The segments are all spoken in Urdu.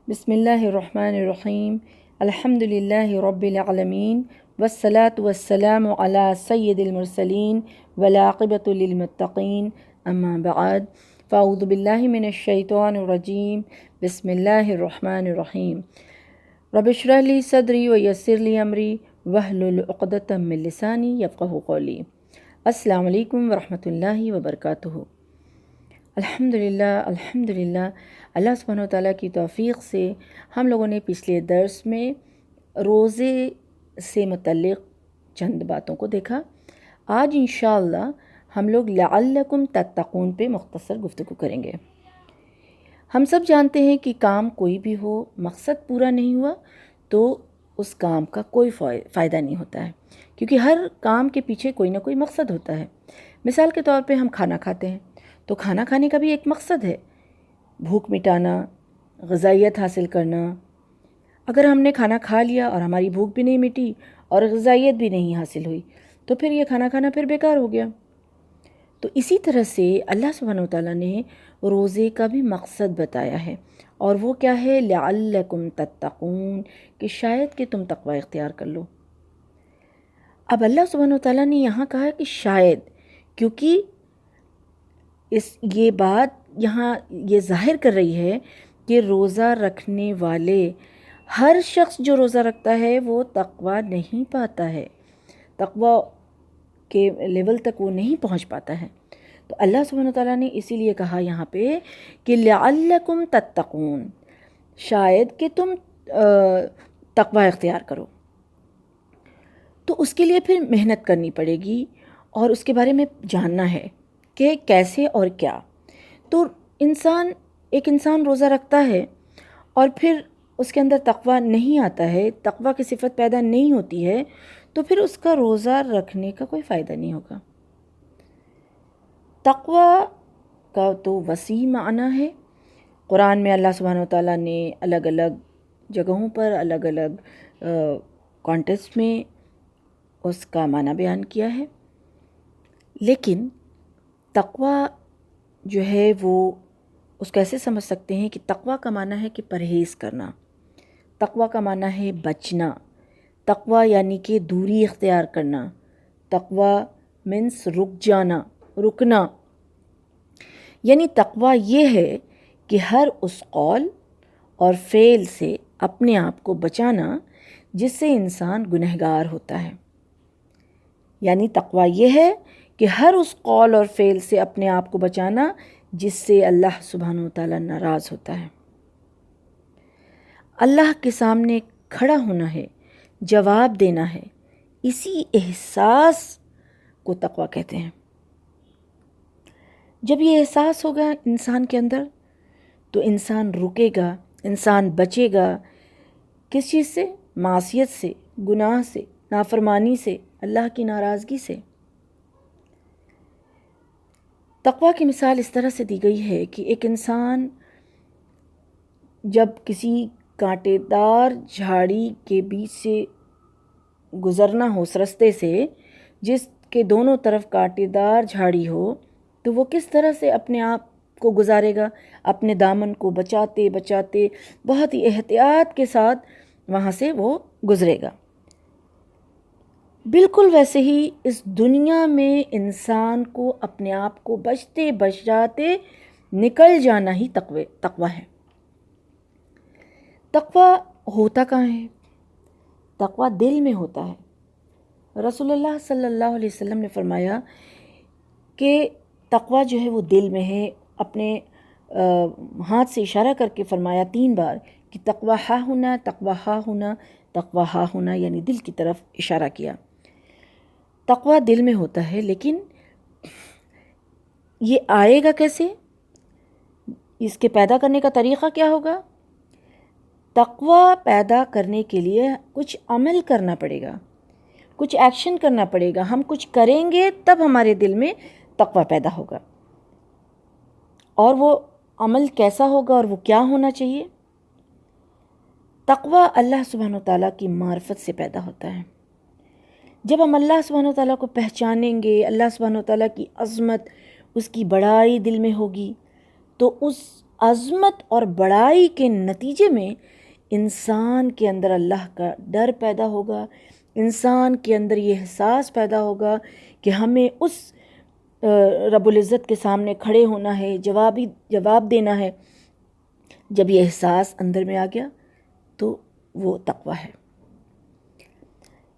بسم اللہ الرحمن الرحیم الحمد للہ رب العالمین والصلاة والسلام علی سید المرسلین والعاقبۃ للمتقین اما بعد فاعوذ باللہ من الشیطان الرجیم بسم اللہ الرحمن الرحیم رب اشرح لی صدری ویسر لی امری واحلل عقدۃ من لسانی یفقہوا قولی۔ السلام علیکم ورحمۃ اللہ وبرکاتہ۔ الحمدللہ اللہ سبحانہ و تعالیٰ کی توفیق سے ہم لوگوں نے پچھلے درس میں روزے سے متعلق چند باتوں کو دیکھا۔ آج انشاءاللہ ہم لوگ لعلکم تتقون پہ مختصر گفتگو کریں گے۔ ہم سب جانتے ہیں کہ کام کوئی بھی ہو، مقصد پورا نہیں ہوا تو اس کام کا کوئی فائدہ نہیں ہوتا ہے، کیونکہ ہر کام کے پیچھے کوئی نہ کوئی مقصد ہوتا ہے۔ مثال کے طور پہ ہم کھانا کھاتے ہیں تو کھانا کھانے کا بھی ایک مقصد ہے، بھوک مٹانا، غذائیت حاصل کرنا۔ اگر ہم نے کھانا کھا لیا اور ہماری بھوک بھی نہیں مٹی اور غذائیت بھی نہیں حاصل ہوئی تو پھر یہ کھانا کھانا پھر بیکار ہو گیا۔ تو اسی طرح سے اللہ سبحانہ و تعالیٰ نے روزے کا بھی مقصد بتایا ہے، اور وہ کیا ہے؟ لعلکم تتقون، کہ شاید کہ تم تقوی اختیار کر لو۔ اب اللہ سبحانہ و تعالیٰ نے یہاں کہا کہ شاید، کیونکہ یہ بات یہاں یہ ظاہر کر رہی ہے کہ روزہ رکھنے والے ہر شخص جو روزہ رکھتا ہے وہ تقوی نہیں پاتا ہے، تقوی کے لیول تک وہ نہیں پہنچ پاتا ہے۔ تو اللہ سبحانہ وتعالیٰ نے اسی لیے کہا یہاں پہ کہ لعلکم تتقون، شاید کہ تم تقوی اختیار کرو۔ تو اس کے لیے پھر محنت کرنی پڑے گی اور اس کے بارے میں جاننا ہے کہ کیسے اور کیا۔ تو ایک انسان روزہ رکھتا ہے اور پھر اس کے اندر تقوی نہیں آتا ہے، تقوی کی صفت پیدا نہیں ہوتی ہے، تو پھر اس کا روزہ رکھنے کا کوئی فائدہ نہیں ہوگا۔ تقوی کا تو وسیع معنی ہے۔ قرآن میں اللہ سبحانہ و تعالیٰ نے الگ الگ جگہوں پر الگ الگ کانٹیکسٹ میں اس کا معنی بیان کیا ہے، لیکن تقوی جو ہے وہ اس کو ایسے سمجھ سکتے ہیں کہ تقوی کا معنی ہے کہ پرہیز کرنا، تقوی کا معنی ہے بچنا، تقوی یعنی کہ دوری اختیار کرنا، تقوی مینس رک جانا، رکنا، یعنی تقوی یہ ہے کہ ہر اس قول اور فعل سے اپنے آپ کو بچانا جس سے انسان گنہگار ہوتا ہے۔ یعنی تقوی یہ ہے کہ ہر اس قول اور فعل سے اپنے آپ کو بچانا جس سے اللہ سبحانہ و تعالیٰ ناراض ہوتا ہے۔ اللہ کے سامنے کھڑا ہونا ہے، جواب دینا ہے، اسی احساس کو تقوی کہتے ہیں۔ جب یہ احساس ہوگا انسان کے اندر تو انسان رکے گا، انسان بچے گا، کس چیز سے؟ معصیت سے، گناہ سے، نافرمانی سے، اللہ کی ناراضگی سے۔ تقوی کی مثال اس طرح سے دی گئی ہے کہ ایک انسان جب کسی کانٹے دار جھاڑی کے بیچ سے گزرنا ہو، اس رستے سے جس کے دونوں طرف کانٹے دار جھاڑی ہو، تو وہ کس طرح سے اپنے آپ کو گزارے گا؟ اپنے دامن کو بچاتے بچاتے بہت ہی احتیاط کے ساتھ وہاں سے وہ گزرے گا۔ بالکل ویسے ہی اس دنیا میں انسان کو اپنے آپ کو بچتے بچاتے نکل جانا ہی تقوی ہے۔ تقوی ہوتا کہاں ہے؟ تقوی دل میں ہوتا ہے۔ رسول اللہ صلی اللہ علیہ وسلم نے فرمایا کہ تقوی جو ہے وہ دل میں ہے۔ اپنے ہاتھ سے اشارہ کر کے فرمایا 3 بار کہ تقوی ہا ہونا، تقوی ہا ہونا، تقوی ہا ہونا، یعنی دل کی طرف اشارہ کیا۔ تقوی دل میں ہوتا ہے، لیکن یہ آئے گا کیسے؟ اس کے پیدا کرنے کا طریقہ کیا ہوگا؟ تقوی پیدا کرنے کے لیے کچھ عمل کرنا پڑے گا، کچھ ایکشن کرنا پڑے گا۔ ہم کچھ کریں گے تب ہمارے دل میں تقوی پیدا ہوگا۔ اور وہ عمل کیسا ہوگا اور وہ کیا ہونا چاہیے؟ تقوی اللہ سبحانہ وتعالیٰ کی معرفت سے پیدا ہوتا ہے۔ جب ہم اللہ سبحانہ وتعالیٰ کو پہچانیں گے، اللہ سبحانہ وتعالیٰ کی عظمت، اس کی بڑائی دل میں ہوگی، تو اس عظمت اور بڑائی کے نتیجے میں انسان کے اندر اللہ کا ڈر پیدا ہوگا، انسان کے اندر یہ احساس پیدا ہوگا کہ ہمیں اس رب العزت کے سامنے کھڑے ہونا ہے، جواب دینا ہے۔ جب یہ احساس اندر میں آ گیا تو وہ تقویٰ ہے۔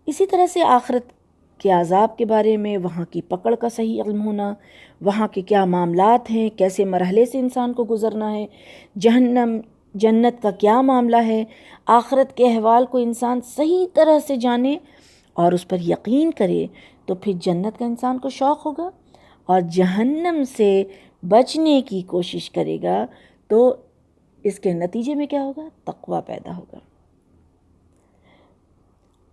اسی طرح سے آخرت کے عذاب کے بارے میں، وہاں کی پکڑ کا صحیح علم ہونا، وہاں کے کیا معاملات ہیں، کیسے مرحلے سے انسان کو گزرنا ہے، جہنم جنت کا کیا معاملہ ہے، آخرت کے احوال کو انسان صحیح طرح سے جانے اور اس پر یقین کرے تو پھر جنت کا انسان کو شوق ہوگا، اور جہنم سے بچنے کی کوشش کرے گا تو اس کے نتیجے میں کیا ہوگا؟ تقویٰ پیدا ہوگا۔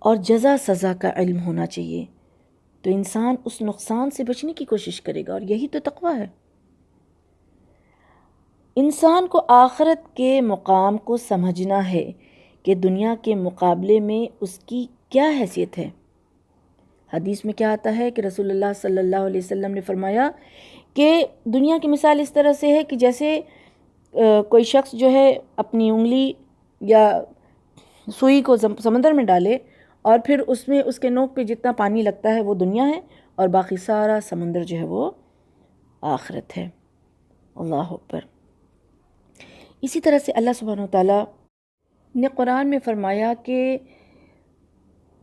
اور جزا سزا کا علم ہونا چاہیے، تو انسان اس نقصان سے بچنے کی کوشش کرے گا، اور یہی تو تقویٰ ہے۔ انسان کو آخرت کے مقام کو سمجھنا ہے کہ دنیا کے مقابلے میں اس کی کیا حیثیت ہے۔ حدیث میں کیا آتا ہے کہ رسول اللہ صلی اللہ علیہ وسلم نے فرمایا کہ دنیا کی مثال اس طرح سے ہے کہ جیسے کوئی شخص جو ہے اپنی انگلی یا سوئی کو سمندر میں ڈالے، اور پھر اس میں اس کے نوک پہ جتنا پانی لگتا ہے وہ دنیا ہے، اور باقی سارا سمندر جو ہے وہ آخرت ہے۔ اللہ اکبر۔ اسی طرح سے اللہ سبحانہ وتعالیٰ نے قرآن میں فرمایا کہ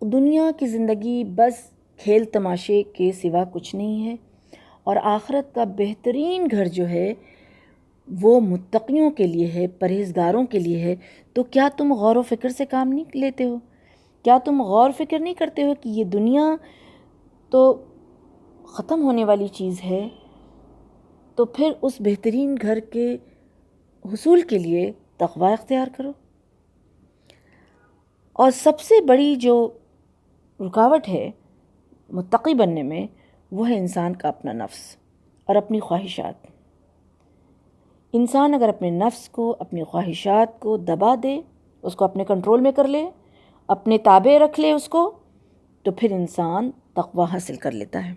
دنیا کی زندگی بس کھیل تماشے کے سوا کچھ نہیں ہے، اور آخرت کا بہترین گھر جو ہے وہ متقیوں کے لیے ہے، پرہیزگاروں کے لیے ہے۔ تو کیا تم غور و فکر سے کام نہیں لیتے ہو؟ کیا تم غور و فکر نہیں کرتے ہو کہ یہ دنیا تو ختم ہونے والی چیز ہے؟ تو پھر اس بہترین گھر کے حصول کے لیے تقویٰ اختیار کرو۔ اور سب سے بڑی جو رکاوٹ ہے متقی بننے میں، وہ ہے انسان کا اپنا نفس اور اپنی خواہشات۔ انسان اگر اپنے نفس کو، اپنی خواہشات کو دبا دے، اس کو اپنے کنٹرول میں کر لے، اپنے تابع رکھ لے اس کو، تو پھر انسان تقویٰ حاصل کر لیتا ہے۔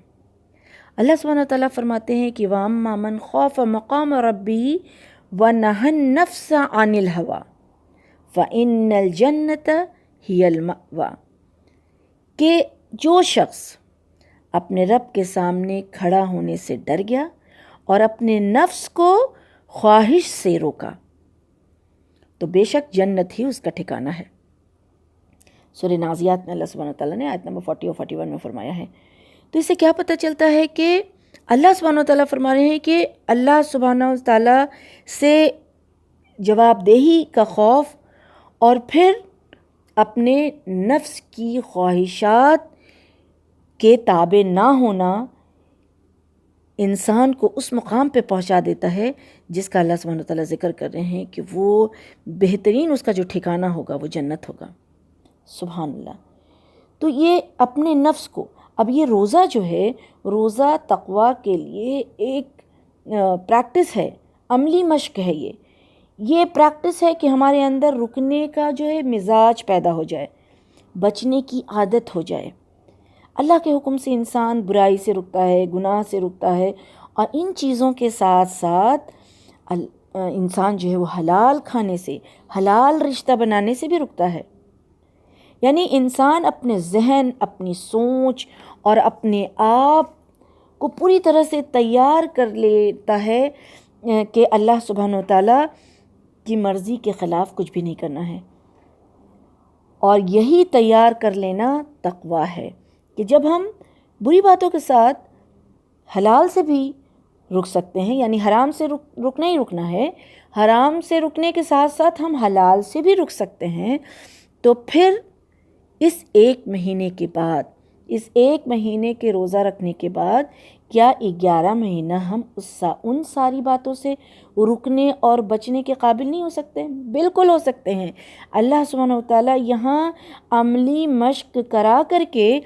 اللہ سبحانہ تعالیٰ فرماتے ہیں کہ وَأَمَّا مَنْ خَافَ مَقَامَ رَبِّهِ وَنَهَى النَّفْسَ عَنِ الْهَوَىٰ فَإِنَّ الْجَنَّةَ هِيَ الْمَأْوَىٰ، کہ جو شخص اپنے رب کے سامنے کھڑا ہونے سے ڈر گیا اور اپنے نفس کو خواہش سے روکا تو بے شک جنت ہی اس کا ٹھکانہ ہے۔ سورہ نازیات میں اللہ سبحانہ تعالیٰ نے آیت نمبر 40 اور 41 میں فرمایا ہے۔ تو اس سے کیا پتہ چلتا ہے کہ اللہ سبحانہ تعالیٰ فرما رہے ہیں کہ اللہ سبحانہ تعالیٰ سے جواب دہی کا خوف اور پھر اپنے نفس کی خواہشات کے تابع نہ ہونا انسان کو اس مقام پہ پہنچا دیتا ہے جس کا اللہ سبحانہ تعالیٰ ذکر کر رہے ہیں کہ وہ بہترین اس کا جو ٹھکانہ ہوگا وہ جنت ہوگا۔ سبحان اللہ۔ تو یہ اپنے نفس کو، اب یہ روزہ جو ہے، روزہ تقویٰ کے لیے ایک پریکٹس ہے، عملی مشق ہے۔ یہ پریکٹس ہے کہ ہمارے اندر رکنے کا جو ہے مزاج پیدا ہو جائے، بچنے کی عادت ہو جائے۔ اللہ کے حکم سے انسان برائی سے رکتا ہے، گناہ سے رکتا ہے، اور ان چیزوں کے ساتھ ساتھ انسان جو ہے وہ حلال کھانے سے، حلال رشتہ بنانے سے بھی رکتا ہے۔ یعنی انسان اپنے ذہن، اپنی سوچ اور اپنے آپ کو پوری طرح سے تیار کر لیتا ہے کہ اللہ سبحانہ وتعالیٰ کی مرضی کے خلاف کچھ بھی نہیں کرنا ہے، اور یہی تیار کر لینا تقویٰ ہے کہ جب ہم بری باتوں کے ساتھ حلال سے بھی رک سکتے ہیں، یعنی حرام سے رکنا ہی رکنا ہے، حرام سے رکنے کے ساتھ ساتھ ہم حلال سے بھی رک سکتے ہیں، تو پھر اس ایک مہینے کے بعد، اس ایک مہینے کے روزہ رکھنے کے بعد کیا 11 مہینہ ہم ان ساری باتوں سے رکنے اور بچنے کے قابل نہیں ہو سکتے؟ بالکل ہو سکتے ہیں۔ اللہ سبحانہ وتعالیٰ یہاں عملی مشق کرا کر کے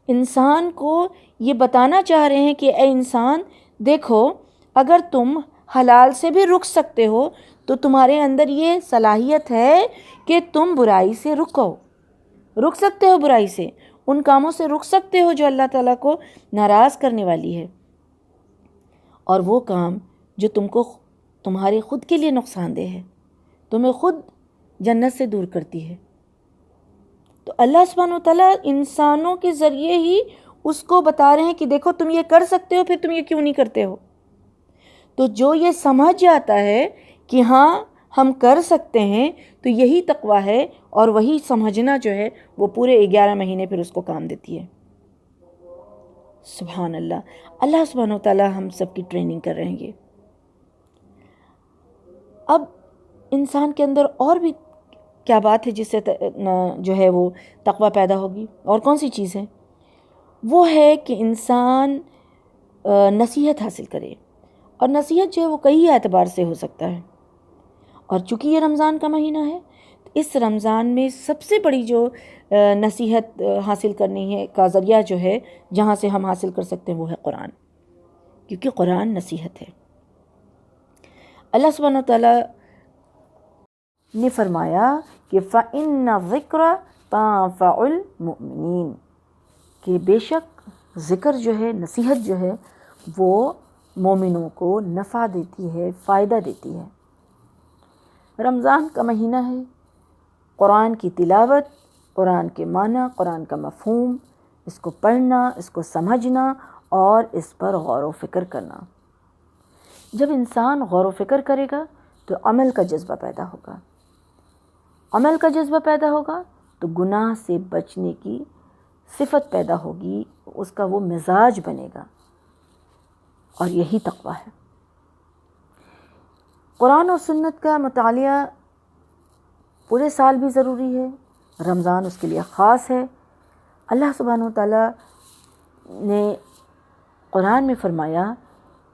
انسان کو یہ بتانا چاہ رہے ہیں کہ اے انسان دیکھو، اگر تم حلال سے بھی رک سکتے ہو تو تمہارے اندر یہ صلاحیت ہے کہ تم برائی سے رک سکتے ہو، برائی سے، ان کاموں سے رک سکتے ہو جو اللہ تعالیٰ کو ناراض کرنے والی ہے، اور وہ کام جو تم کو تمہارے خود کے لیے نقصان دہ ہے، تمہیں خود جنت سے دور کرتی ہے۔ تو اللہ سبحانہ وتعالیٰ انسانوں کے ذریعے ہی اس کو بتا رہے ہیں کہ دیکھو تم یہ کر سکتے ہو، پھر تم یہ کیوں نہیں کرتے ہو۔ تو جو یہ سمجھ جاتا ہے کہ ہاں ہم کر سکتے ہیں، تو یہی تقویٰ ہے، اور وہی سمجھنا جو ہے وہ پورے 11 مہینے پھر اس کو کام دیتی ہے۔ سبحان اللہ، اللہ سبحانہ وتعالیٰ ہم سب کی ٹریننگ کر رہے ہیں یہ۔ اب انسان کے اندر اور بھی کیا بات ہے جس سے جو ہے وہ تقویٰ پیدا ہوگی، اور کون سی چیز ہے؟ وہ ہے کہ انسان نصیحت حاصل کرے، اور نصیحت جو ہے وہ کئی اعتبار سے ہو سکتا ہے، اور چونکہ یہ رمضان کا مہینہ ہے، اس رمضان میں سب سے بڑی جو نصیحت حاصل کرنی ہے کا ذریعہ جو ہے جہاں سے ہم حاصل کر سکتے ہیں وہ ہے قرآن، کیونکہ قرآن نصیحت ہے۔ اللہ سبحانہ وتعالیٰ نے فرمایا کہ فَإِنَّ الذِّكْرَ تَنفَعُ الْمُؤْمِنِينَ، کہ بے شک ذکر جو ہے، نصیحت جو ہے، وہ مومنوں کو نفع دیتی ہے، فائدہ دیتی ہے۔ رمضان کا مہینہ ہے، قرآن کی تلاوت، قرآن کے معنی، قرآن کا مفہوم، اس کو پڑھنا، اس کو سمجھنا اور اس پر غور و فکر کرنا۔ جب انسان غور و فکر کرے گا تو عمل کا جذبہ پیدا ہوگا، عمل کا جذبہ پیدا ہوگا تو گناہ سے بچنے کی صفت پیدا ہوگی، اس کا وہ مزاج بنے گا، اور یہی تقویٰ ہے۔ قرآن و سنت کا مطالعہ پورے سال بھی ضروری ہے، رمضان اس کے لیے خاص ہے۔ اللہ سبحانہ وتعالیٰ نے قرآن میں فرمایا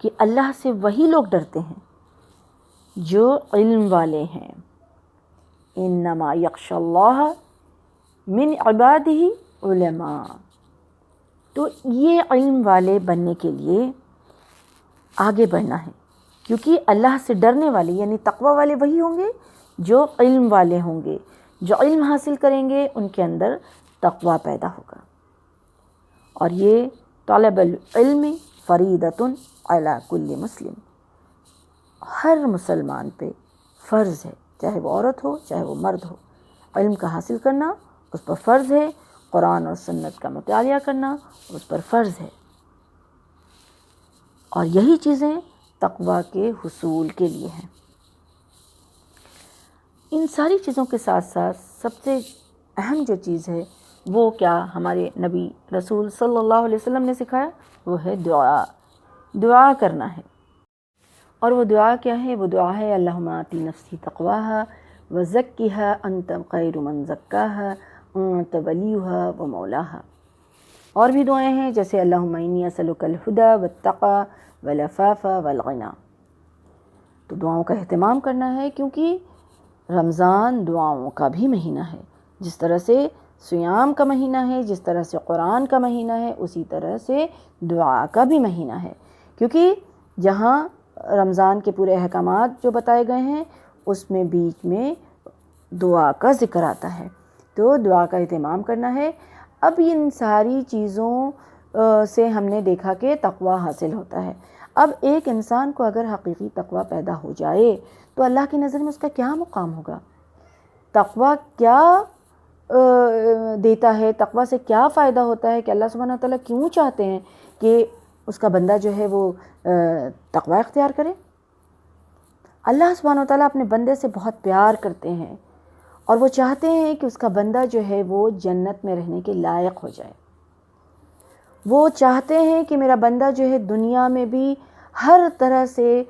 کہ اللہ سے وہی لوگ ڈرتے ہیں جو علم والے ہیں، انما یخشی اللہ من عبادہ علماء۔ تو یہ علم والے بننے کے لیے آگے بڑھنا ہے، کیونکہ اللہ سے ڈرنے والے یعنی تقویٰ والے وہی ہوں گے جو علم والے ہوں گے، جو علم حاصل کریں گے ان کے اندر تقویٰ پیدا ہوگا۔ اور یہ طلب العلم فریضۃ علی کل مسلم، ہر مسلمان پہ فرض ہے، چاہے وہ عورت ہو چاہے وہ مرد ہو، علم کا حاصل کرنا اس پر فرض ہے، قرآن اور سنت کا مطالعہ کرنا اس پر فرض ہے، اور یہی چیزیں تقویٰ کے حصول کے لیے ہیں۔ ان ساری چیزوں کے ساتھ ساتھ سب سے اہم جو چیز ہے وہ کیا ہمارے نبی رسول صلی اللہ علیہ وسلم نے سکھایا، وہ ہے دعا، دعا کرنا ہے۔ اور وہ دعا کیا ہے؟ وہ دعا ہے اللہم آتی نفسی تقواہا وزکیہا انت خیر من زکاہا انت ولیہا و مولاہا۔ اور بھی دعائیں ہیں جیسے اللہم انی اسألک الہدی والتقی والعفاف والغنی۔ تو دعاؤں کا اہتمام کرنا ہے، کیونکہ رمضان دعاؤں کا بھی مہینہ ہے، جس طرح سے صیام کا مہینہ ہے، جس طرح سے قرآن کا مہینہ ہے، اسی طرح سے دعا کا بھی مہینہ ہے، کیونکہ جہاں رمضان کے پورے احکامات جو بتائے گئے ہیں اس میں بیچ میں دعا کا ذکر آتا ہے، تو دعا کا اہتمام کرنا ہے۔ اب ان ساری چیزوں سے ہم نے دیکھا کہ تقویٰ حاصل ہوتا ہے۔ اب ایک انسان کو اگر حقیقی تقویٰ پیدا ہو جائے تو اللہ کی نظر میں اس کا کیا مقام ہوگا، تقویٰ کیا دیتا ہے، تقویٰ سے کیا فائدہ ہوتا ہے، کہ اللہ سبحانہ وتعالیٰ کیوں چاہتے ہیں کہ اس کا بندہ جو ہے وہ تقویٰ اختیار کرے۔ اللہ سبحانہ وتعالیٰ اپنے بندے سے بہت پیار کرتے ہیں، اور وہ چاہتے ہیں کہ اس کا بندہ جو ہے وہ جنت میں رہنے کے لائق ہو جائے۔ وہ چاہتے ہیں کہ میرا بندہ جو ہے دنیا میں بھی ہر طرح سے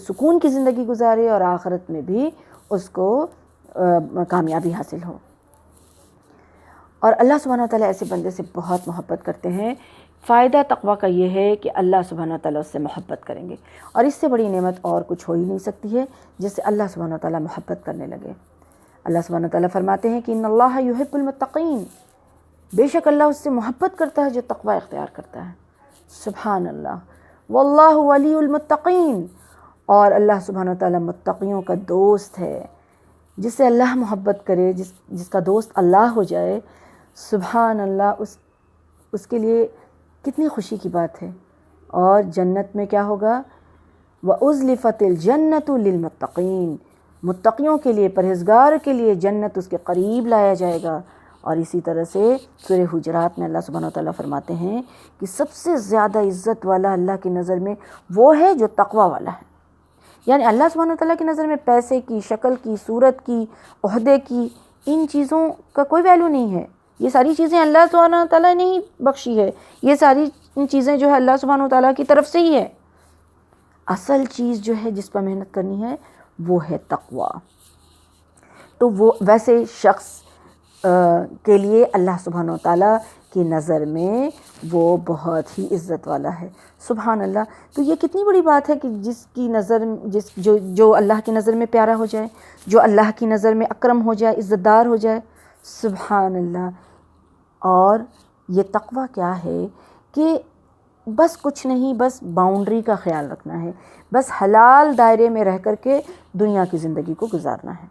سکون کی زندگی گزارے اور آخرت میں بھی اس کو کامیابی حاصل ہو۔ اور اللہ سبحانہ وتعالیٰ ایسے بندے سے بہت محبت کرتے ہیں۔ فائدہ تقویٰ کا یہ ہے کہ اللہ سبحانہ وتعالیٰ اس سے محبت کریں گے، اور اس سے بڑی نعمت اور کچھ ہو ہی نہیں سکتی ہے جس سے اللہ سبحانہ وتعالیٰ محبت کرنے لگے۔ اللہ سبحانہ وتعالیٰ فرماتے ہیں کہ ان اللہ یحب المتقین، بے شک اللہ اس سے محبت کرتا ہے جو تقویٰ اختیار کرتا ہے۔ سبحان اللہ، واللہ ولی المتقین، اور اللہ سبحانہ وتعالیٰ متقیوں کا دوست ہے، جس سے اللہ محبت کرے، جس کا دوست اللہ ہو جائے، سبحان اللہ، اس کے لیے کتنی خوشی کی بات ہے۔ اور جنت میں کیا ہوگا؟ وَأُزْلِفَتِ الْجَنَّةُ لِلْمُتَّقِينَ، متقیوں کے لیے، پرہیزگار کے لیے جنت اس کے قریب لایا جائے گا۔ اور اسی طرح سے سورہ حجرات میں اللہ سبحانہ وتعالیٰ فرماتے ہیں کہ سب سے زیادہ عزت والا اللہ کی نظر میں وہ ہے جو تقوی والا ہے۔ یعنی اللہ سبحانہ وتعالیٰ کی نظر میں پیسے کی، شکل کی، صورت کی، عہدے کی، ان چیزوں کا کوئی ویلیو نہیں ہے۔ یہ ساری چیزیں اللہ سبحانہ وتعالیٰ نے ہی بخشی ہے، یہ ساری چیزیں جو ہے اللہ سبحانہ وتعالیٰ کی طرف سے ہی ہے۔ اصل چیز جو ہے جس پر محنت کرنی ہے وہ ہے تقوی۔ تو وہ ویسے شخص کے لیے اللہ سبحانہ وتعالیٰ کی نظر میں وہ بہت ہی عزت والا ہے۔ سبحان اللہ۔ تو یہ کتنی بڑی بات ہے کہ جس کی نظر جو اللہ کی نظر میں پیارا ہو جائے، جو اللہ کی نظر میں اکرم ہو جائے، عزت دار ہو جائے۔ سبحان اللہ۔ اور یہ تقوی کیا ہے کہ بس کچھ نہیں، بس باؤنڈری کا خیال رکھنا ہے، بس حلال دائرے میں رہ کر کے دنیا کی زندگی کو گزارنا ہے۔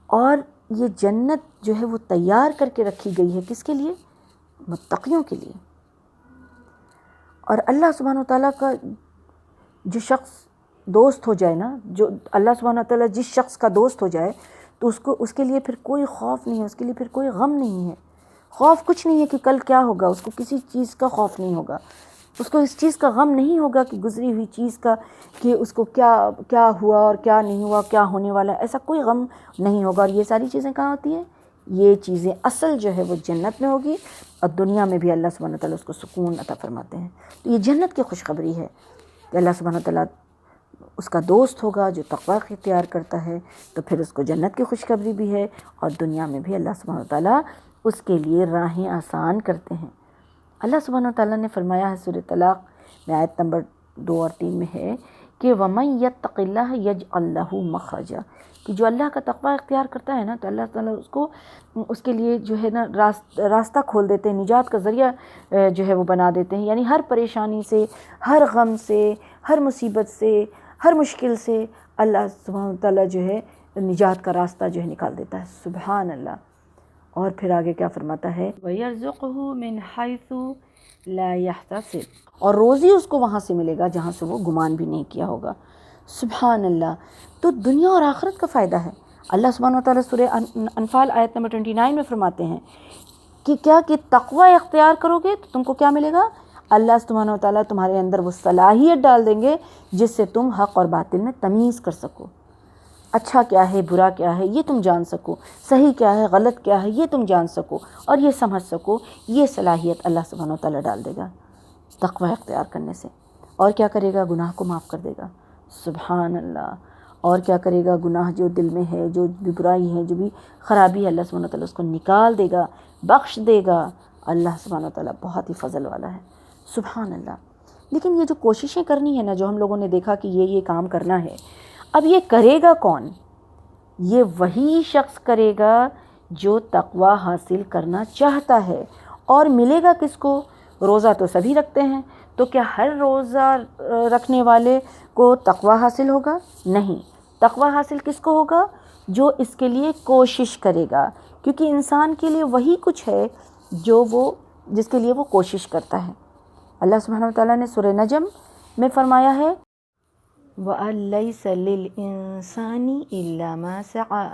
اور یہ جنت جو ہے وہ تیار کر کے رکھی گئی ہے کس کے لیے؟ متقیوں کے لیے۔ اور اللہ سبحانہ وتعالیٰ کا جو شخص دوست ہو جائے نا، جو اللہ سبحانہ وتعالیٰ جس شخص کا دوست ہو جائے تو اس کے لیے پھر کوئی خوف نہیں ہے، اس کے لیے پھر کوئی غم نہیں ہے۔ خوف کچھ نہیں ہے کہ کل کیا ہوگا، اس کو کسی چیز کا خوف نہیں ہوگا، اس کو اس چیز کا غم نہیں ہوگا کہ گزری ہوئی چیز کا کہ اس کو کیا ہوا اور کیا نہیں ہوا، کیا ہونے والا ہے، ایسا کوئی غم نہیں ہوگا۔ اور یہ ساری چیزیں کہاں ہوتی ہیں؟ یہ چیزیں اصل جو ہے وہ جنت میں ہوگی، اور دنیا میں بھی اللہ سبحانہ وتعالیٰ اس کو سکون عطا فرماتے ہیں۔ تو یہ جنت کی خوشخبری ہے کہ اللہ سبحانہ وتعالیٰ اس کا دوست ہوگا جو تقوی اختیار کرتا ہے، تو پھر اس کو جنت کی خوشخبری بھی ہے، اور دنیا میں بھی اللہ سبحانہ وتعالیٰ اس کے لیے راہیں آسان کرتے ہیں۔ اللہ سبحانہ وتعالیٰ نے فرمایا ہے سورہ طلاق میں آیت نمبر 2 اور 3 میں ہے کہ وَمَن يَتَّقِ اللَّهَ يَجْعَلْ لَهُ مَخْرَجًا، کہ جو اللہ کا تقوی اختیار کرتا ہے نا تو اللہ تعالیٰ اس کے لیے جو ہے نا راستہ کھول دیتے ہیں، نجات کا ذریعہ جو ہے وہ بنا دیتے ہیں۔ یعنی ہر پریشانی سے، ہر غم سے، ہر مصیبت سے، ہر مشکل سے اللہ سبحانہ وتعالیٰ جو ہے نجات کا راستہ جو ہے نکال دیتا ہے۔ سبحان اللہ۔ اور پھر آگے کیا فرماتا ہے؟ وَيَرْزُقْهُ مِنْ حَيْثُ لَا يَحْتَسِبُ، اور روزی اس کو وہاں سے ملے گا جہاں سے وہ گمان بھی نہیں کیا ہوگا۔ سبحان اللہ۔ تو دنیا اور آخرت کا فائدہ ہے۔ اللہ سبحانہ وتعالیٰ سورہ انفال آیت نمبر 29 میں فرماتے ہیں کہ کیا کہ تقوی اختیار کرو گے تو تم کو کیا ملے گا؟ اللہ سبحانہ وتعالیٰ تمہارے اندر وہ صلاحیت ڈال دیں گے جس سے تم حق اور باطل میں تمیز کر سکو، اچھا کیا ہے، برا کیا ہے یہ تم جان سکو، صحیح کیا ہے، غلط کیا ہے یہ تم جان سکو، اور یہ سمجھ سکو۔ یہ صلاحیت اللہ سبحانہ وتعالیٰ ڈال دے گا تقوی اختیار کرنے سے۔ اور کیا کرے گا؟ گناہ کو معاف کر دے گا۔ سبحان اللہ۔ اور کیا کرے گا؟ گناہ جو دل میں ہے، جو بھی برائی ہے، جو بھی خرابی ہے، اللہ سبحانہ وتعالیٰ اس کو نکال دے گا، بخش دے گا۔ اللہ سبحانہ وتعالیٰ بہت ہی فضل والا ہے۔ سبحان اللہ۔ لیکن یہ جو کوششیں کرنی ہے نا، جو ہم لوگوں نے دیکھا کہ یہ کام کرنا ہے، اب یہ کرے گا کون؟ یہ وہی شخص کرے گا جو تقوی حاصل کرنا چاہتا ہے۔ اور ملے گا کس کو؟ روزہ تو سبھی رکھتے ہیں، تو کیا ہر روزہ رکھنے والے کو تقوی حاصل ہوگا؟ نہیں۔ تقوی حاصل کس کو ہوگا؟ جو اس کے لیے کوشش کرے گا، کیونکہ انسان کے لیے وہی کچھ ہے جس کے لیے وہ کوشش کرتا ہے۔ اللہ سبحانہ وتعالیٰ نے سورہ نجم میں فرمایا ہے وَأَن لَيْسَ لِلْإِنسَانِ إِلَّا مَا سَعَى،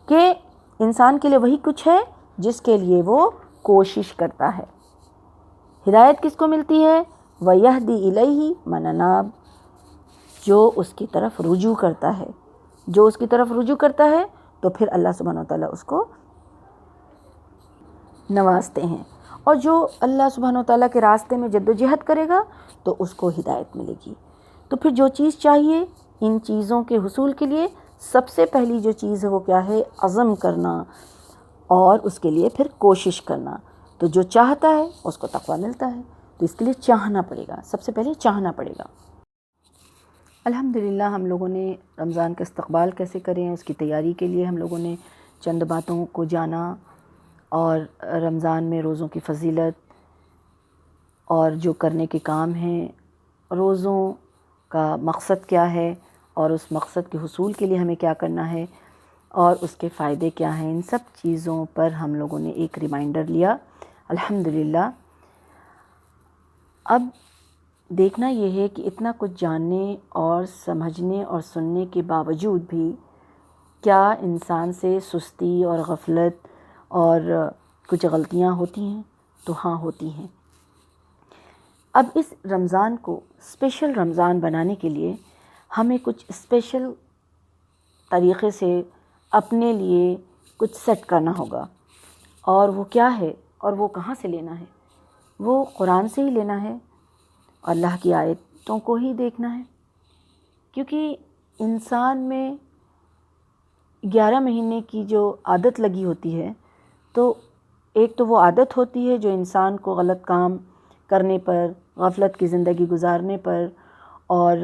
کہ انسان کے لیے وہی کچھ ہے جس کے لیے وہ کوشش کرتا ہے۔ ہدایت کس کو ملتی ہے؟ وَيَهْدِي إِلَيْهِ مَنْ أَنَابَ، جو اس کی طرف رجوع کرتا ہے۔ جو اس کی طرف رجوع کرتا ہے تو پھر اللہ سبحانہ وتعالیٰ اس کو نوازتے ہیں، اور جو اللہ سبحانہ وتعالیٰ کے راستے میں جد و جہد کرے گا تو اس کو ہدایت ملے گی۔ تو پھر جو چیز چاہیے ان چیزوں کے حصول کے لیے سب سے پہلی جو چیز ہے وہ کیا ہے؟ عزم کرنا، اور اس کے لیے پھر کوشش کرنا۔ تو جو چاہتا ہے اس کو تقوی ملتا ہے، تو اس کے لیے چاہنا پڑے گا، سب سے پہلے چاہنا پڑے گا۔ الحمدللہ ہم لوگوں نے رمضان کا استقبال کیسے کریں اس کی تیاری کے لیے ہم لوگوں نے چند باتوں کو جانا، اور رمضان میں روزوں کی فضیلت اور جو کرنے کے کام ہیں، روزوں کا مقصد کیا ہے، اور اس مقصد کے حصول کے لیے ہمیں کیا کرنا ہے، اور اس کے فائدے کیا ہیں، ان سب چیزوں پر ہم لوگوں نے ایک ریمائنڈر لیا الحمدللہ۔ اب دیکھنا یہ ہے کہ اتنا کچھ جاننے اور سمجھنے اور سننے کے باوجود بھی کیا انسان سے سستی اور غفلت اور کچھ غلطیاں ہوتی ہیں؟ تو ہاں، ہوتی ہیں۔ اب اس رمضان کو اسپیشل رمضان بنانے کے لیے ہمیں کچھ اسپیشل طریقے سے اپنے لیے کچھ سیٹ کرنا ہوگا، اور وہ کیا ہے اور وہ کہاں سے لینا ہے؟ وہ قرآن سے ہی لینا ہے، اللہ کی آیتوں کو ہی دیکھنا ہے، کیونکہ انسان میں 11 مہینے کی جو عادت لگی ہوتی ہے، تو ایک تو وہ عادت ہوتی ہے جو انسان کو غلط کام کرنے پر، غفلت کی زندگی گزارنے پر اور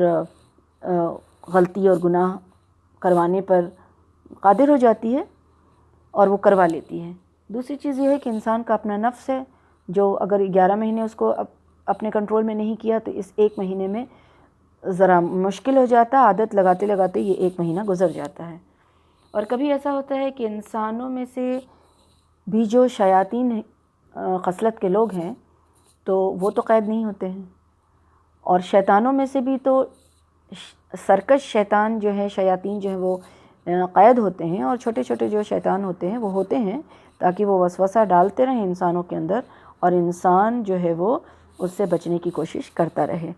غلطی اور گناہ کروانے پر قادر ہو جاتی ہے اور وہ کروا لیتی ہے۔ دوسری چیز یہ ہے کہ انسان کا اپنا نفس ہے، جو اگر 11 مہینے اس کو اپنے کنٹرول میں نہیں کیا تو اس ایک مہینے میں ذرا مشکل ہو جاتا، عادت لگاتے لگاتے یہ ایک مہینہ گزر جاتا ہے۔ اور کبھی ایسا ہوتا ہے کہ انسانوں میں سے بھی جو شیاطین خصلت کے لوگ ہیں تو وہ تو قید نہیں ہوتے ہیں، اور شیطانوں میں سے بھی تو سرکش شیطان جو ہے، شیاطین جو ہیں وہ قید ہوتے ہیں، اور چھوٹے چھوٹے جو شیطان ہوتے ہیں وہ ہوتے ہیں تاکہ وہ وسوسہ ڈالتے رہیں انسانوں کے اندر، اور انسان جو ہے وہ اس سے بچنے کی کوشش کرتا رہے۔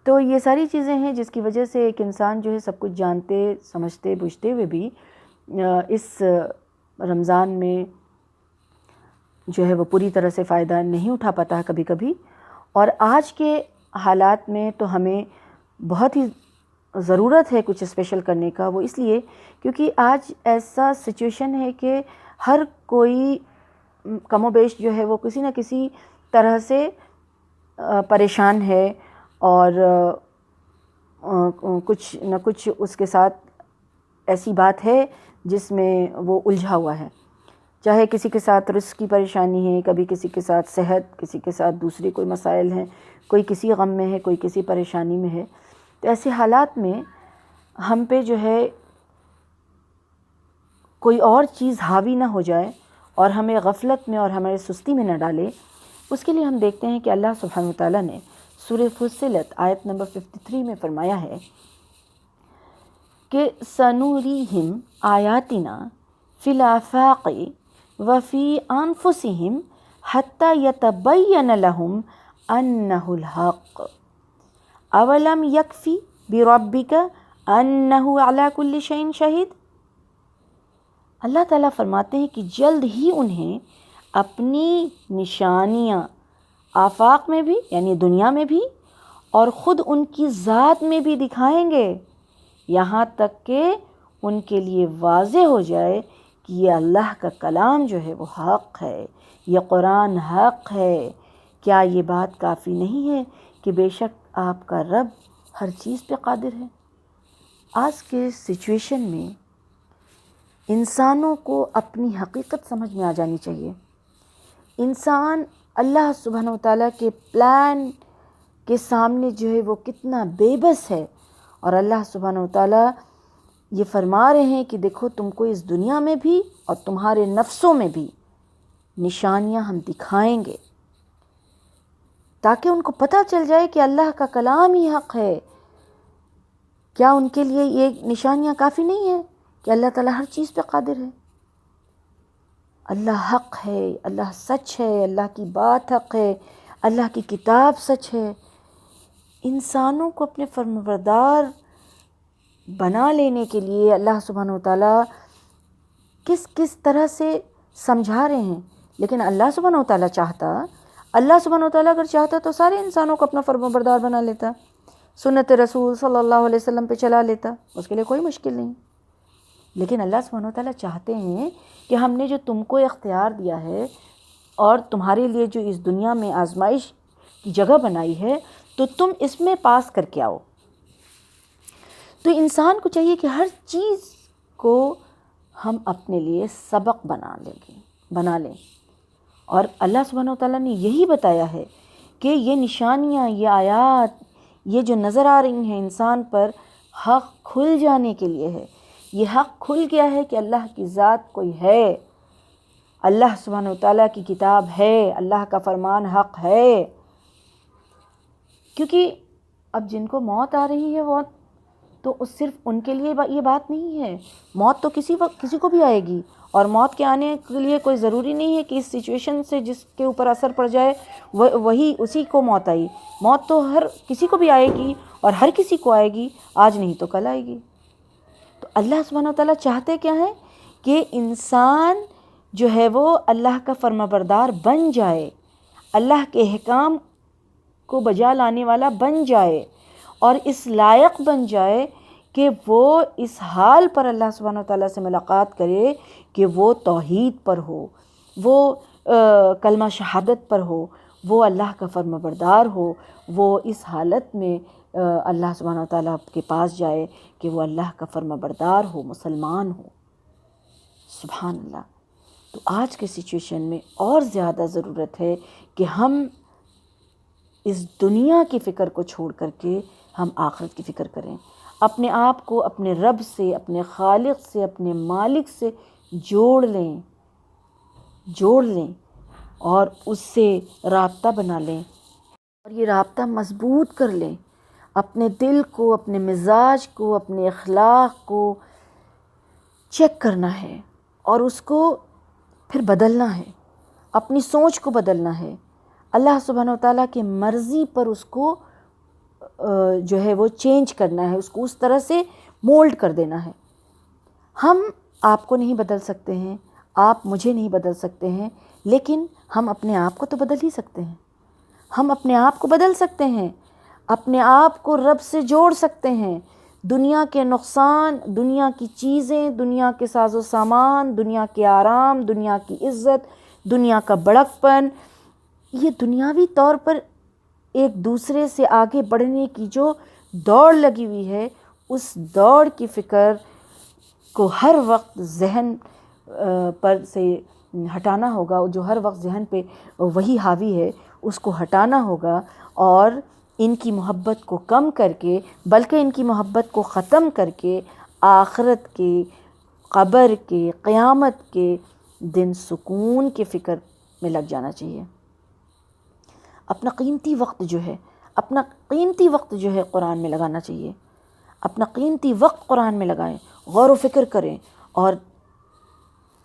تو یہ ساری چیزیں ہیں جس کی وجہ سے ایک انسان جو ہے سب کچھ جانتے سمجھتے بوجھتے ہوئے بھی اس رمضان میں جو ہے وہ پوری طرح سے فائدہ نہیں اٹھا پاتا ہے کبھی کبھی۔ اور آج کے حالات میں تو ہمیں بہت ہی ضرورت ہے کچھ اسپیشل کرنے کا، وہ اس لیے کیونکہ آج ایسا سچویشن ہے کہ ہر کوئی کم و بیش جو ہے وہ کسی نہ کسی طرح سے پریشان ہے، اور کچھ نہ کچھ اس کے ساتھ ایسی بات ہے جس میں وہ الجھا ہوا ہے، چاہے کسی کے ساتھ رزق کی پریشانی ہے، کبھی کسی کے ساتھ صحت، کسی کے ساتھ دوسرے کوئی مسائل ہیں، کوئی کسی غم میں ہے، کوئی کسی پریشانی میں ہے۔ تو ایسے حالات میں ہم پہ جو ہے کوئی اور چیز حاوی نہ ہو جائے اور ہمیں غفلت میں اور ہمارے سستی میں نہ ڈالے، اس کے لیے ہم دیکھتے ہیں کہ اللہ سبحانہ وتعالیٰ نے سورہ فصلت آیت نمبر 53 میں فرمایا ہے کہ سَنُورِيهِمْ آیاتنا فی الآفاق وفی انفسہم حتی یتبین لہم انہ الحق اولم یکفی بربک انہ علی کل شیء شہید۔ اللہ تعالیٰ فرماتے ہیں کہ جلد ہی انہیں اپنی نشانیاں آفاق میں بھی یعنی دنیا میں بھی اور خود ان کی ذات میں بھی دکھائیں گے، یہاں تک کہ ان کے لیے واضح ہو جائے کہ یہ اللہ کا کلام جو ہے وہ حق ہے، یہ قرآن حق ہے۔ کیا یہ بات کافی نہیں ہے کہ بے شک آپ کا رب ہر چیز پہ قادر ہے؟ آج کے سچویشن میں انسانوں کو اپنی حقیقت سمجھ میں آ جانی چاہیے۔ انسان اللہ سبحانہ وتعالیٰ کے پلان کے سامنے جو ہے وہ کتنا بے بس ہے، اور اللہ سبحانہ وتعالیٰ یہ فرما رہے ہیں کہ دیکھو تم کو اس دنیا میں بھی اور تمہارے نفسوں میں بھی نشانیاں ہم دکھائیں گے، تاکہ ان کو پتہ چل جائے کہ اللہ کا کلام ہی حق ہے۔ کیا ان کے لیے یہ نشانیاں کافی نہیں ہیں کہ اللہ تعالیٰ ہر چیز پہ قادر ہے؟ اللہ حق ہے، اللہ سچ ہے، اللہ کی بات حق ہے، اللہ کی کتاب سچ ہے۔ انسانوں کو اپنے فرمانبردار بنا لینے کے لیے اللہ سبحانہ وتعالیٰ کس کس طرح سے سمجھا رہے ہیں، لیکن اللہ سبحانہ وتعالیٰ اگر چاہتا تو سارے انسانوں کو اپنا فرمانبردار بنا لیتا، سنت رسول صلی اللہ علیہ وسلم پہ چلا لیتا، اس کے لیے کوئی مشکل نہیں۔ لیکن اللہ سبحانہ وتعالیٰ چاہتے ہیں کہ ہم نے جو تم کو اختیار دیا ہے اور تمہارے لیے جو اس دنیا میں آزمائش کی جگہ بنائی ہے تو تم اس میں پاس کر کے آؤ۔ تو انسان کو چاہیے کہ ہر چیز کو ہم اپنے لیے سبق بنا لیں، اور اللہ سبحانہ وتعالیٰ نے یہی بتایا ہے کہ یہ نشانیاں، یہ آیات، یہ جو نظر آ رہی ہیں انسان پر، حق کھل جانے کے لیے ہے۔ یہ حق کھل گیا ہے کہ اللہ کی ذات کوئی ہے، اللہ سبحانہ وتعالیٰ کی کتاب ہے، اللہ کا فرمان حق ہے۔ کیونکہ اب جن کو موت آ رہی ہے موت تو اس صرف ان کے لیے یہ بات نہیں ہے، موت تو کسی وقت کسی کو بھی آئے گی، اور موت کے آنے کے لیے کوئی ضروری نہیں ہے کہ اس سچویشن سے جس کے اوپر اثر پڑ جائے وہی اسی کو موت آئی، موت تو ہر کسی کو بھی آئے گی، اور ہر کسی کو آئے گی، آج نہیں تو کل آئے گی۔ تو اللہ سبحانہ وتعالیٰ چاہتے کیا ہیں کہ انسان جو ہے وہ اللہ کا فرمانبردار بن جائے، اللہ کے احکام کو بجا لانے والا بن جائے، اور اس لائق بن جائے کہ وہ اس حال پر اللہ سبحانہ وتعالیٰ سے ملاقات کرے کہ وہ توحید پر ہو، وہ کلمہ شہادت پر ہو، وہ اللہ کا فرمانبردار ہو، وہ اس حالت میں اللہ سبحانہ وتعالیٰ کے پاس جائے کہ وہ اللہ کا فرمانبردار ہو، مسلمان ہو۔ سبحان اللہ۔ تو آج کے سچویشن میں اور زیادہ ضرورت ہے کہ ہم اس دنیا کی فکر کو چھوڑ کر کے ہم آخرت کی فکر کریں، اپنے آپ کو اپنے رب سے، اپنے خالق سے، اپنے مالک سے جوڑ لیں اور اس سے رابطہ بنا لیں، اور یہ رابطہ مضبوط کر لیں، اپنے دل کو، اپنے مزاج کو، اپنے اخلاق کو چیک کرنا ہے، اور اس کو پھر بدلنا ہے، اپنی سوچ کو بدلنا ہے، اللہ سبحانہ وتعالیٰ کی مرضی پر اس کو جو ہے وہ چینج کرنا ہے، اس کو اس طرح سے مولڈ کر دینا ہے۔ ہم آپ کو نہیں بدل سکتے ہیں، آپ مجھے نہیں بدل سکتے ہیں، لیکن ہم اپنے آپ کو تو بدل ہی سکتے ہیں، ہم اپنے آپ کو بدل سکتے ہیں، اپنے آپ کو رب سے جوڑ سکتے ہیں۔ دنیا کے نقصان، دنیا کی چیزیں، دنیا کے ساز و سامان، دنیا کے آرام، دنیا کی عزت، دنیا کا بڑکپن، یہ دنیاوی طور پر ایک دوسرے سے آگے بڑھنے کی جو دوڑ لگی ہوئی ہے، اس دوڑ کی فکر کو ہر وقت ذہن پر سے ہٹانا ہوگا، جو ہر وقت ذہن پہ وہی حاوی ہے اس کو ہٹانا ہوگا، اور ان کی محبت کو کم کر کے، بلکہ ان کی محبت کو ختم کر کے آخرت کے، قبر کے، قیامت کے دن سکون کی فکر میں لگ جانا چاہیے۔ اپنا قیمتی وقت جو ہے قرآن میں لگانا چاہیے، اپنا قیمتی وقت قرآن میں لگائیں، غور و فکر کریں، اور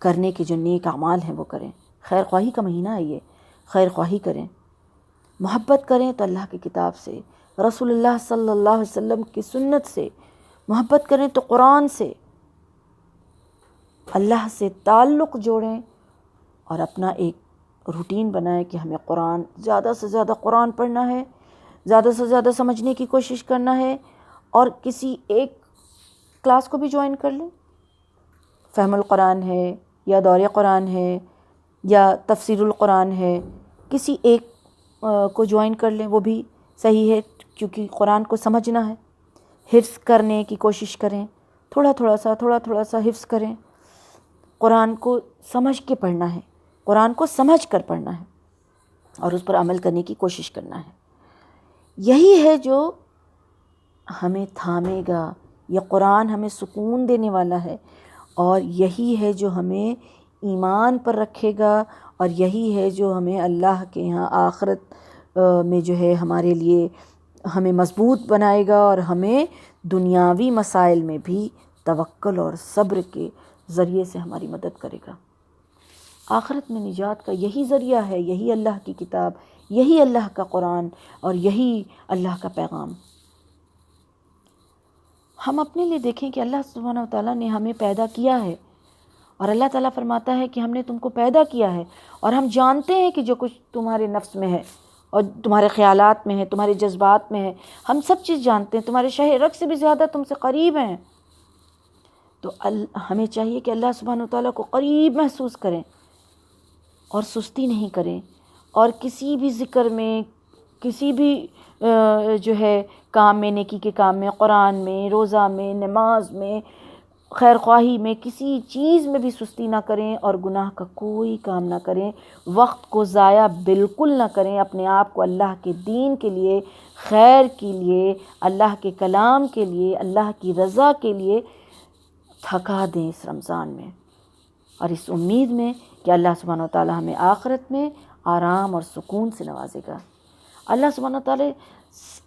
کرنے کے جو نیک اعمال ہیں وہ کریں۔ خیر خواہی کا مہینہ ہے یہ، خیر خواہی کریں، محبت کریں تو اللہ کی کتاب سے، رسول اللہ صلی اللہ علیہ وسلم کی سنت سے، محبت کریں تو قرآن سے، اللہ سے تعلق جوڑیں، اور اپنا ایک روٹین بنائیں کہ ہمیں قرآن، زیادہ سے زیادہ قرآن پڑھنا ہے، زیادہ سے زیادہ سمجھنے کی کوشش کرنا ہے، اور کسی ایک کلاس کو بھی جوائن کر لیں، فہم القرآن ہے، یا دور قرآن ہے، یا تفسیر القرآن ہے، کسی ایک کو جوائن کر لیں، وہ بھی صحیح ہے، کیونکہ قرآن کو سمجھنا ہے، حفظ کرنے کی کوشش کریں، تھوڑا تھوڑا سا حفظ کریں، قرآن کو سمجھ کے پڑھنا ہے، قرآن کو سمجھ کر پڑھنا ہے، اور اس پر عمل کرنے کی کوشش کرنا ہے۔ یہی ہے جو ہمیں تھامے گا، یہ قرآن ہمیں سکون دینے والا ہے، اور یہی ہے جو ہمیں ایمان پر رکھے گا، اور یہی ہے جو ہمیں اللہ کے یہاں آخرت میں جو ہے ہمارے لیے ہمیں مضبوط بنائے گا، اور ہمیں دنیاوی مسائل میں بھی توکل اور صبر کے ذریعے سے ہماری مدد کرے گا۔ آخرت میں نجات کا یہی ذریعہ ہے، یہی اللہ کی کتاب، یہی اللہ کا قرآن، اور یہی اللہ کا پیغام۔ ہم اپنے لیے دیکھیں کہ اللہ سبحانہ وتعالیٰ نے ہمیں پیدا کیا ہے، اور اللہ تعالیٰ فرماتا ہے کہ ہم نے تم کو پیدا کیا ہے، اور ہم جانتے ہیں کہ جو کچھ تمہارے نفس میں ہے، اور تمہارے خیالات میں ہے، تمہارے جذبات میں ہے، ہم سب چیز جانتے ہیں، تمہارے شہ رگ سے بھی زیادہ تم سے قریب ہیں۔ تو ہمیں چاہیے کہ اللہ سبحانہ وتعالیٰ کو قریب محسوس کریں، اور سستی نہیں کریں، اور کسی بھی ذکر میں، کسی بھی جو ہے کام میں، نیکی کے کام میں، قرآن میں، روزہ میں، نماز میں، خیر خواہی میں، کسی چیز میں بھی سستی نہ کریں، اور گناہ کا کوئی کام نہ کریں، وقت کو ضائع بالکل نہ کریں، اپنے آپ کو اللہ کے دین کے لیے، خیر کے لیے، اللہ کے کلام کے لیے، اللہ کی رضا کے لیے تھکا دیں اس رمضان میں، اور اس امید میں کہ اللہ سبحانہ وتعالیٰ ہمیں آخرت میں آرام اور سکون سے نوازے گا۔ اللہ سبحانہ وتعالیٰ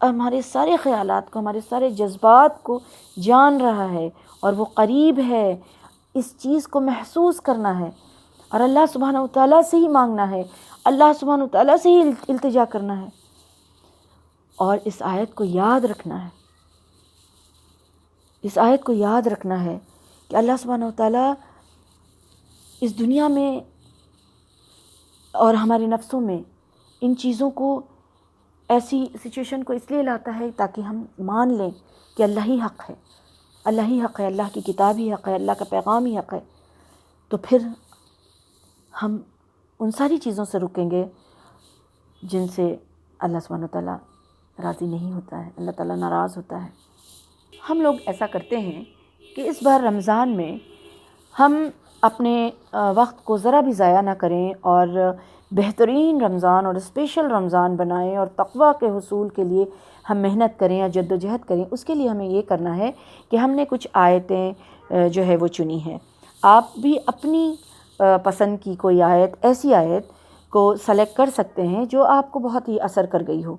ہمارے سارے خیالات کو، ہمارے سارے جذبات کو جان رہا ہے، اور وہ قریب ہے. اس چیز کو محسوس کرنا ہے اور اللہ سبحانہ وتعالیٰ سے ہی مانگنا ہے، اللہ سبحانہ وتعالیٰ سے ہی التجا کرنا ہے، اور اس آیت کو یاد رکھنا ہے. اس آیت کو یاد رکھنا ہے کہ اللہ سبحانہ وتعالیٰ اس دنیا میں اور ہمارے نفسوں میں ان چیزوں کو، ایسی سچویشن کو اس لیے لاتا ہے تاکہ ہم مان لیں کہ اللہ ہی حق ہے، اللہ ہی حق ہے، اللہ کی کتاب ہی حق ہے، اللہ کا پیغام ہی حق ہے. تو پھر ہم ان ساری چیزوں سے رکیں گے جن سے اللہ سبحانہ وتعالیٰ راضی نہیں ہوتا ہے، اللہ تعالیٰ ناراض ہوتا ہے. ہم لوگ ایسا کرتے ہیں کہ اس بار رمضان میں ہم اپنے وقت کو ذرا بھی ضائع نہ کریں اور بہترین رمضان اور اسپیشل رمضان بنائیں، اور تقویٰ کے حصول کے لیے ہم محنت کریں یا جد و جہد کریں. اس کے لیے ہمیں یہ کرنا ہے کہ ہم نے کچھ آیتیں جو ہے وہ چنی ہیں. آپ بھی اپنی پسند کی کوئی آیت، ایسی آیت کو سلیکٹ کر سکتے ہیں جو آپ کو بہت ہی اثر کر گئی ہو،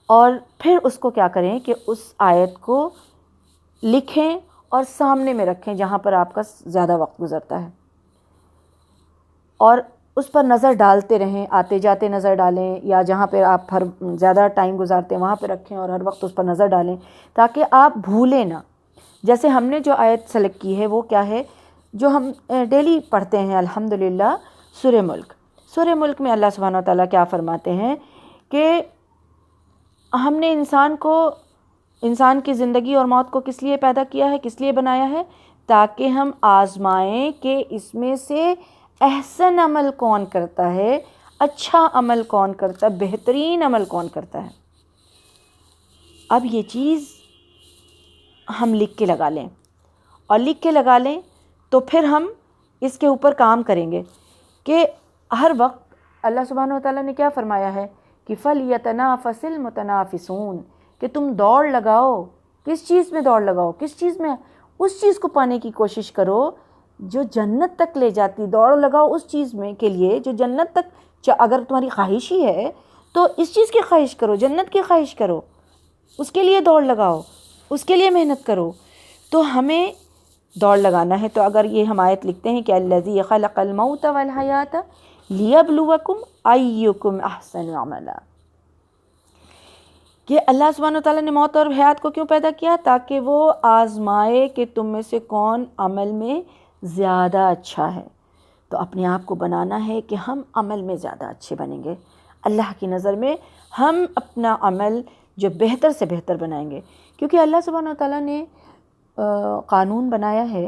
اور پھر اس کو کیا کریں کہ اس آیت کو لکھیں اور سامنے میں رکھیں جہاں پر آپ کا زیادہ وقت گزرتا ہے، اور اس پر نظر ڈالتے رہیں، آتے جاتے نظر ڈالیں، یا جہاں پہ آپ ہر زیادہ ٹائم گزارتے ہیں وہاں پہ رکھیں اور ہر وقت اس پر نظر ڈالیں تاکہ آپ بھولیں نہ. جیسے ہم نے جو آیت سلیکٹ کی ہے وہ کیا ہے، جو ہم ڈیلی پڑھتے ہیں الحمدللہ، سورہ ملک. سورہ ملک میں اللہ سبحانہ وتعالیٰ کیا فرماتے ہیں کہ ہم نے انسان کی زندگی اور موت کو کس لیے پیدا کیا ہے، کس لیے بنایا ہے، تاکہ ہم آزمائیں کہ اس میں سے احسن عمل کون کرتا ہے، اچھا عمل کون کرتا ہے، بہترین عمل کون کرتا ہے. اب یہ چیز ہم لکھ کے لگا لیں، اور لکھ کے لگا لیں تو پھر ہم اس کے اوپر کام کریں گے کہ ہر وقت اللہ سبحانہ وتعالیٰ نے کیا فرمایا ہے کہ فَلْيَتَنَافَسِ الْمُتَنَافِسُونَ، کہ تم دوڑ لگاؤ. کس چیز میں دوڑ لگاؤ، کس چیز میں؟ اس چیز کو پانے کی کوشش کرو جو جنت تک لے جاتی. دوڑ لگاؤ اس چیز میں کے لیے جو جنت تک، اگر تمہاری خواہش ہی ہے تو اس چیز کی خواہش کرو، جنت کی خواہش کرو، اس کے لیے دوڑ لگاؤ، اس کے لیے محنت کرو. تو ہمیں دوڑ لگانا ہے. تو اگر یہ ہم آیت لکھتے ہیں کہ الذی خلق الموت والحیات لیبلوکم ایکم احسن عملا، کہ اللہ سبحانہ وتعالیٰ نے موت اور حیات کو کیوں پیدا کیا، تاکہ وہ آزمائے کہ تم میں سے کون عمل میں زیادہ اچھا ہے. تو اپنے آپ کو بنانا ہے کہ ہم عمل میں زیادہ اچھے بنیں گے. اللہ کی نظر میں ہم اپنا عمل جو بہتر سے بہتر بنائیں گے، کیونکہ اللہ سبحانہ وتعالیٰ نے قانون بنایا ہے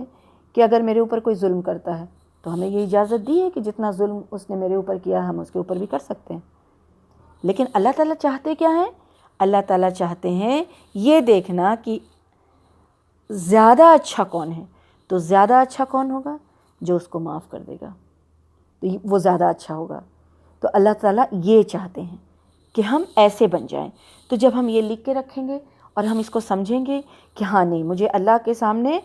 کہ اگر میرے اوپر کوئی ظلم کرتا ہے تو ہمیں یہ اجازت دی ہے کہ جتنا ظلم اس نے میرے اوپر کیا ہم اس کے اوپر بھی کر سکتے ہیں. لیکن اللہ تعالیٰ چاہتے کیا ہیں؟ اللہ تعالیٰ چاہتے ہیں یہ دیکھنا کہ زیادہ اچھا کون ہے. تو زیادہ اچھا کون ہوگا؟ جو اس کو معاف کر دے گا، تو وہ زیادہ اچھا ہوگا. تو اللہ تعالیٰ یہ چاہتے ہیں کہ ہم ایسے بن جائیں. تو جب ہم یہ لکھ کے رکھیں گے اور ہم اس کو سمجھیں گے کہ ہاں نہیں، مجھے اللہ کے سامنے،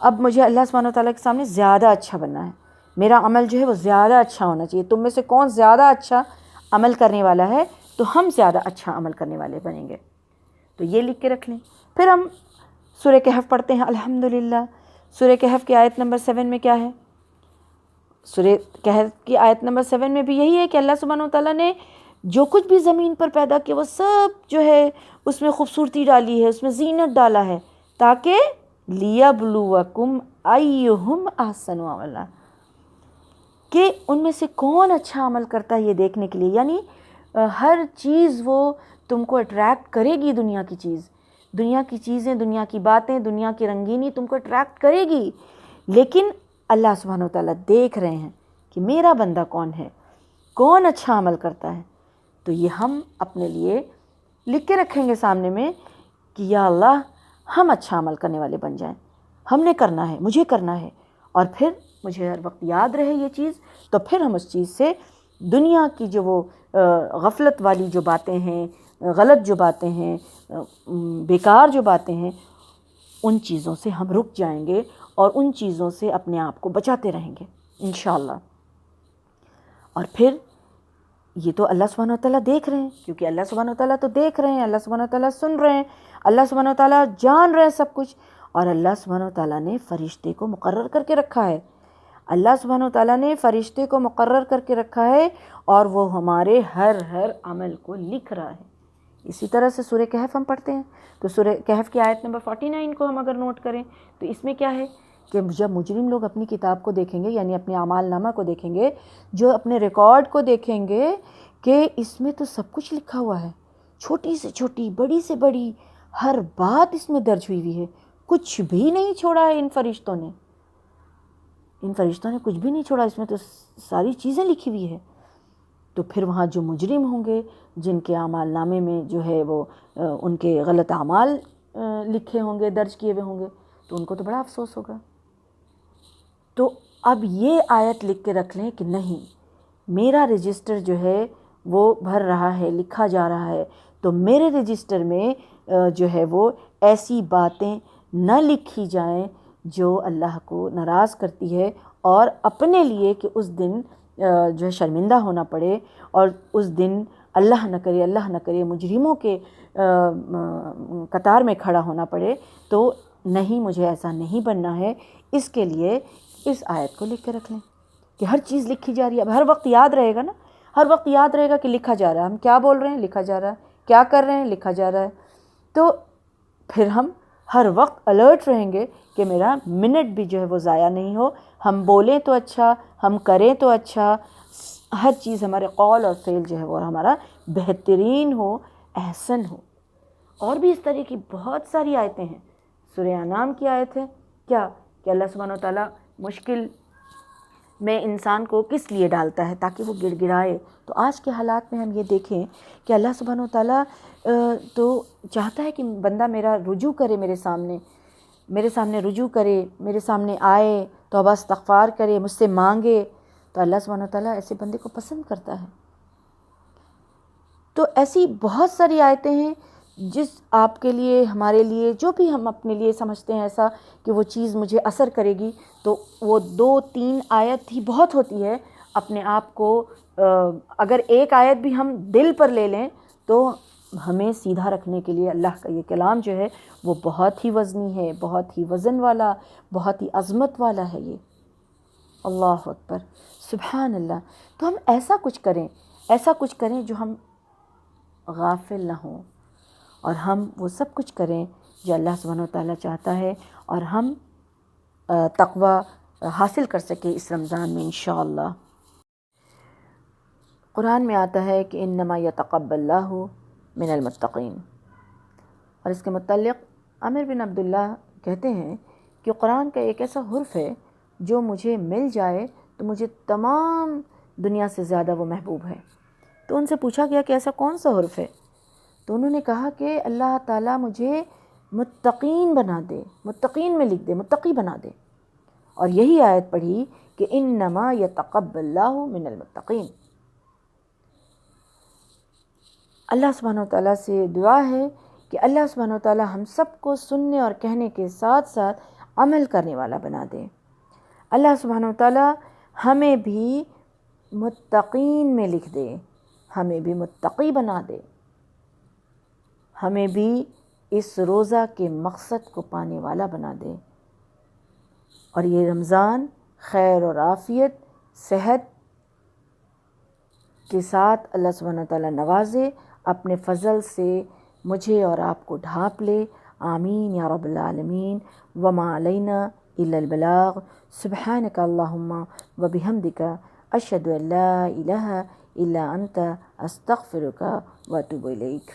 اب مجھے اللہ سبحانہ وتعالیٰ کے سامنے زیادہ اچھا بننا ہے، میرا عمل جو ہے وہ زیادہ اچھا ہونا چاہیے. تم میں سے کون زیادہ اچھا عمل کرنے والا ہے، تو ہم زیادہ اچھا عمل کرنے والے بنیں گے. تو یہ لکھ کے رکھ لیں. پھر ہم سورہ کہف پڑھتے ہیں الحمدللہ. سورہ کہف کی آیت نمبر 7 میں کیا ہے؟ سورہ کہف کی آیت نمبر 7 میں بھی یہی ہے کہ اللہ سبحانہ وتعالیٰ نے جو کچھ بھی زمین پر پیدا کیا وہ سب جو ہے اس میں خوبصورتی ڈالی ہے، اس میں زینت ڈالا ہے، تاکہ لیبلوکم ایہم احسن عملا، کہ ان میں سے کون اچھا عمل کرتا ہے یہ دیکھنے کے لیے. یعنی ہر چیز وہ تم کو اٹریکٹ کرے گی، دنیا کی چیزیں، دنیا کی باتیں، دنیا کی رنگینی تم کو اٹریکٹ کرے گی. لیکن اللہ سبحانہ وتعالیٰ دیکھ رہے ہیں کہ میرا بندہ کون ہے، کون اچھا عمل کرتا ہے. تو یہ ہم اپنے لیے لکھ کے رکھیں گے سامنے میں کہ یا اللہ ہم اچھا عمل کرنے والے بن جائیں. ہم نے کرنا ہے، مجھے کرنا ہے، اور پھر مجھے ہر وقت یاد رہے یہ چیز. تو پھر ہم اس چیز سے دنیا کی جو وہ غفلت والی جو باتیں ہیں، غلط جو باتیں ہیں، بیکار جو باتیں ہیں، ان چیزوں سے ہم رک جائیں گے اور ان چیزوں سے اپنے آپ کو بچاتے رہیں گے انشاءاللہ. اور پھر یہ تو اللہ سبحانہ و تعالیٰ دیکھ رہے ہیں، کیونکہ اللہ سبحانہ و تعالیٰ تو دیکھ رہے ہیں، اللہ سبحانہ و تعالیٰ سن رہے ہیں، اللہ سبحانہ و تعالیٰ جان رہے ہیں سب کچھ، اور اللہ سبحانہ و تعالیٰ نے فرشتے کو مقرر کر کے رکھا ہے، اللہ سبحانہ و تعالیٰ نے فرشتے کو مقرر کر کے رکھا ہے، اور وہ ہمارے ہر عمل کو لکھ رہا ہے۔ اسی طرح سے سورہ کہف ہم پڑھتے ہیں، تو سورہ کہف کی آیت نمبر 49 کو ہم اگر نوٹ کریں تو اس میں کیا ہے کہ جب مجرم لوگ اپنی کتاب کو دیکھیں گے، یعنی اپنے اعمال نامہ کو دیکھیں گے، جو اپنے ریکارڈ کو دیکھیں گے کہ اس میں تو سب کچھ لکھا ہوا ہے، چھوٹی سے چھوٹی، بڑی سے بڑی، ہر بات اس میں درج ہوئی ہوئی ہے، کچھ بھی نہیں چھوڑا ہے ان فرشتوں نے کچھ بھی نہیں چھوڑا، اس میں تو ساری چیزیں لکھی ہوئی ہے۔ تو پھر وہاں جو مجرم ہوں گے، جن کے اعمال نامے میں جو ہے وہ ان کے غلط اعمال لکھے ہوں گے، درج کیے ہوئے ہوں گے، تو ان کو تو بڑا افسوس ہوگا۔ تو اب یہ آیت لکھ کے رکھ لیں کہ نہیں، میرا رجسٹر جو ہے وہ بھر رہا ہے، لکھا جا رہا ہے، تو میرے رجسٹر میں جو ہے وہ ایسی باتیں نہ لکھی جائیں جو اللہ کو ناراض کرتی ہے، اور اپنے لیے کہ اس دن جو ہے شرمندہ ہونا پڑے، اور اس دن اللہ نہ کرے مجرموں کے قطار میں کھڑا ہونا پڑے، تو نہیں، مجھے ایسا نہیں بننا ہے۔ اس کے لیے اس آیت کو لکھ کے رکھ لیں کہ ہر چیز لکھی جا رہی ہے، اب ہر وقت یاد رہے گا نا، ہر وقت یاد رہے گا کہ لکھا جا رہا ہے، ہم کیا بول رہے ہیں لکھا جا رہا ہے، کیا کر رہے ہیں لکھا جا رہا ہے، تو پھر ہم ہر وقت الرٹ رہیں گے کہ میرا منٹ بھی جو ہے وہ ضائع نہیں ہو، ہم بولیں تو اچھا، ہم کریں تو اچھا، ہر چیز ہمارے قول اور فعل جو ہے وہ ہمارا بہترین ہو، احسن ہو۔ اور بھی اس طرح کی بہت ساری آیتیں ہیں۔ سورہ انعام کی آیت ہے کیا کہ اللہ سبحانہ و تعالیٰ مشکل میں انسان کو کس لیے ڈالتا ہے؟ تاکہ وہ گڑ گڑائے۔ تو آج کے حالات میں ہم یہ دیکھیں کہ اللہ سبحانہ و تعالیٰ تو چاہتا ہے کہ بندہ میرا رجوع کرے، میرے سامنے رجوع کرے، میرے سامنے آئے، توبہ استغفار کرے، مجھ سے مانگے، تو اللہ سبحانہ و تعالیٰ ایسے بندے کو پسند کرتا ہے۔ تو ایسی بہت ساری آیتیں ہیں جس آپ کے لیے، ہمارے لیے، جو بھی ہم اپنے لیے سمجھتے ہیں ایسا کہ وہ چیز مجھے اثر کرے گی، تو وہ 2-3 آیت ہی بہت ہوتی ہے اپنے آپ کو، اگر ایک آیت بھی ہم دل پر لے لیں تو ہمیں سیدھا رکھنے کے لیے اللہ کا یہ کلام جو ہے وہ بہت ہی وزنی ہے، بہت ہی وزن والا، بہت ہی عظمت والا ہے یہ۔ اللہ اکبر، سبحان اللہ۔ تو ہم ایسا کچھ کریں جو ہم غافل نہ ہوں، اور ہم وہ سب کچھ کریں جو اللہ سبحانہ و تعالیٰ چاہتا ہے، اور ہم تقوی حاصل کر سکیں اس رمضان میں انشاءاللہ۔ قرآن میں آتا ہے کہ انما یتقبل اللہ من المتقین، اور اس کے متعلق عامر بن عبداللہ کہتے ہیں کہ قرآن کا ایک ایسا حرف ہے جو مجھے مل جائے تو مجھے تمام دنیا سے زیادہ وہ محبوب ہے۔ تو ان سے پوچھا گیا کہ ایسا کون سا حرف ہے؟ تو انہوں نے کہا کہ اللہ تعالیٰ مجھے متقین بنا دے، متقین میں لکھ دے، متقی بنا دے، اور یہی آیت پڑھی کہ انما یتقبل اللہ من المتقین۔ اللہ سبحانہ و تعالیٰ سے دعا ہے کہ اللہ سبحانہ و تعالیٰ ہم سب کو سننے اور کہنے کے ساتھ ساتھ عمل کرنے والا بنا دے۔ اللہ سبحانہ و تعالیٰ ہمیں بھی متقین میں لکھ دے، ہمیں بھی متقی بنا دے، ہمیں بھی اس روزہ کے مقصد کو پانے والا بنا دے، اور یہ رمضان خیر اور عافیت، صحت کے ساتھ اللہ سبحانہ و تعالیٰ نوازے، اپنے فضل سے مجھے اور آپ کو ڈھانپ لے، آمین یا رب العالمین۔ وما علینا الا البلاغ، سبحانک اللہم وبحمدک، اشہد ان لا الہ الا انت، استغفرک واتوب الیک۔